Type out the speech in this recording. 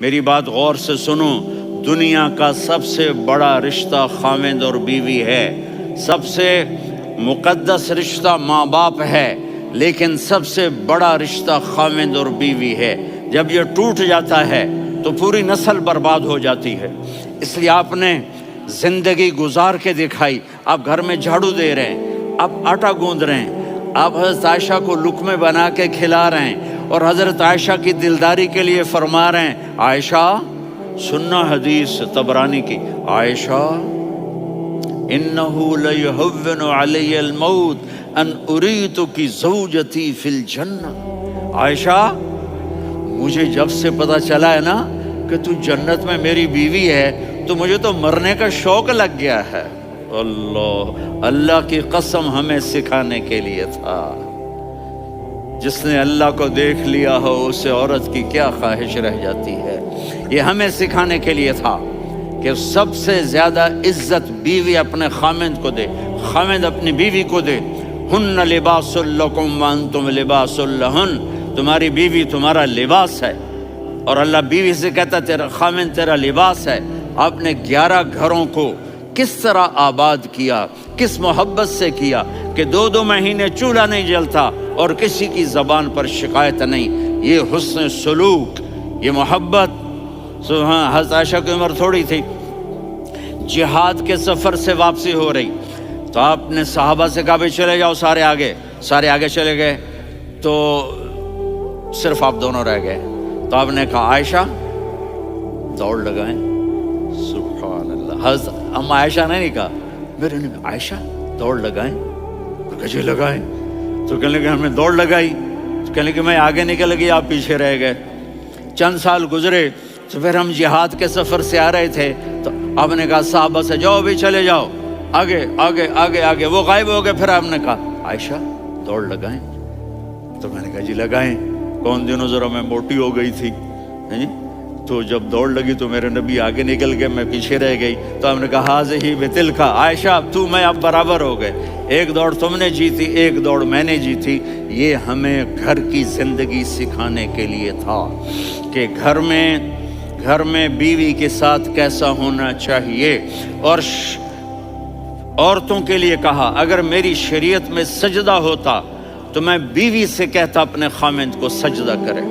میری بات غور سے سنو، دنیا کا سب سے بڑا رشتہ خاوند اور بیوی ہے، سب سے مقدس رشتہ ماں باپ ہے، لیکن سب سے بڑا رشتہ خاوند اور بیوی ہے۔ جب یہ ٹوٹ جاتا ہے تو پوری نسل برباد ہو جاتی ہے۔ اس لیے آپ نے زندگی گزار کے دکھائی، آپ گھر میں جھاڑو دے رہے ہیں، آپ آٹا گوندھ رہے ہیں، آپ حضرت عائشہ کو لقمے بنا کے کھلا رہے ہیں، اور حضرت عائشہ کی دلداری کے لیے فرما رہے ہیں، عائشہ سننا حدیث طبرانی کی، عائشہ انہو لیہون علی الموت ان اریتکی زوجتی فی الجنہ، عائشہ مجھے جب سے پتا چلا ہے نا کہ تو جنت میں میری بیوی ہے تو مجھے تو مرنے کا شوق لگ گیا ہے۔ اللہ کی قسم ہمیں سکھانے کے لیے تھا، جس نے اللہ کو دیکھ لیا ہو اسے عورت کی کیا خواہش رہ جاتی ہے۔ یہ ہمیں سکھانے کے لیے تھا کہ سب سے زیادہ عزت بیوی اپنے خاوند کو دے، خاوند اپنی بیوی کو دے۔ ہن لباس لکم وانتم لباس لہن، تمہاری بیوی تمہارا لباس ہے، اور اللہ بیوی سے کہتا تیرا خاوند تیرا لباس ہے۔ آپ نے 11 گھروں کو کس طرح آباد کیا، کس محبت سے کیا کہ 2 مہینے چولہا نہیں جلتا اور کسی کی زبان پر شکایت نہیں۔ یہ حسن سلوک، یہ محبت۔ حضرت عائشہ کی عمر تھوڑی تھی، جہاد کے سفر سے واپسی ہو رہی، تو آپ نے صحابہ سے کہا بھی چلے جاؤ سارے آگے چلے گئے، تو صرف آپ دونوں رہ گئے۔ تو آپ نے کہا عائشہ دوڑ لگائیں، سبحان اللہ۔ حضرت اما عائشہ نے نہیں کہا، میرے نے عائشہ دوڑ لگائیں، گجے لگائیں، تو کہنے لگے ہم نے دوڑ لگائی، تو کہنے لگے میں آگے نکل گئی آپ پیچھے رہ گئے۔ چند سال گزرے تو پھر ہم جہاد کے سفر سے آ رہے تھے، تو آپ نے کہا صحابہ سے جاؤ بھی چلے جاؤ آگے آگے آگے آگے، وہ غائب ہو گئے۔ پھر آپ نے کہا عائشہ دوڑ لگائیں، تو میں نے کہا جی لگائیں۔ کون دنوں ذرا میں موٹی ہو گئی تھی، تو جب دوڑ لگی تو میرے نبی آگے نکل گئے، میں پیچھے رہ گئی۔ تو ہم نے کہا ہاذہ بتلک، عائشہ تو میں اب برابر ہو گئے، ایک دوڑ تم نے جیتی ایک دوڑ میں نے جیتی۔ یہ ہمیں گھر کی زندگی سکھانے کے لیے تھا کہ گھر میں بیوی کے ساتھ کیسا ہونا چاہیے۔ اور عورتوں کے لیے کہا اگر میری شریعت میں سجدہ ہوتا تو میں بیوی سے کہتا اپنے خاوند کو سجدہ کرے۔